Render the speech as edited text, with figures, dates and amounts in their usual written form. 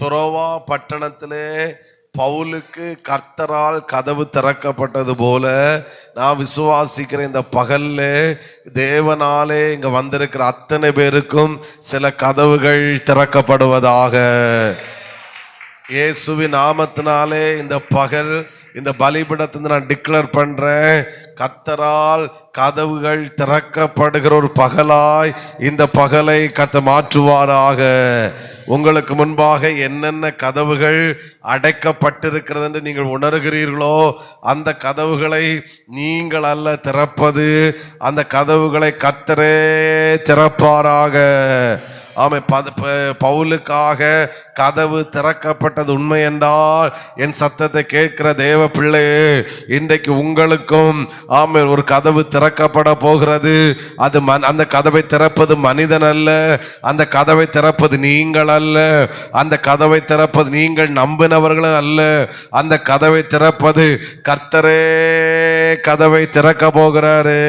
துரோவா பட்டணத்திலே பவுலுக்கு கர்த்தரால் கதவு திறக்கப்பட்டது போல நான் விசுவாசிக்கிற இந்த பகல்ல தேவனாலே இங்க வந்திருக்கிற அத்தனை பேருக்கும் சில கதவுகள் திறக்கப்படுவதாக. இயேசுவின் நாமத்தினாலே இந்த பகல் இந்த பலிபீடத்தை நான் டிக்ளேர் பண்றேன். கர்த்தரால் கதவுகள் திறக்கப்படுகிற ஒரு பகலாய் இந்த பகலை கர்த்தர் மாற்றுவாராக. உங்களுக்கு முன்பாக என்னென்ன கதவுகள் அடைக்கப்பட்டிருக்கிறது என்று நீங்கள் உணர்கிறீர்களோ அந்த கதவுகளை நீங்கள் அல்ல திறப்பது, அந்த கதவுகளை கர்த்தரே திறப்பாராக. ஆமை பவுலுக்காக கதவு திறக்கப்பட்டது உண்மை என்றால் என் சத்தத்தை கேட்கிற தேவ பிள்ளையே, இன்றைக்கு உங்களுக்கும் ஆமை ஒரு கதவு திறக்கப்பட போகிறது. அது அந்த கதவை திறப்பது மனிதன் அல்ல, அந்த கதவை திறப்பது நீங்கள் அல்ல, அந்த கதவை திறப்பது நீங்கள் நம்பினவர்களும் அல்ல, அந்த கதவை திறப்பது கர்த்தரே கதவை திறக்க போகிறாரு.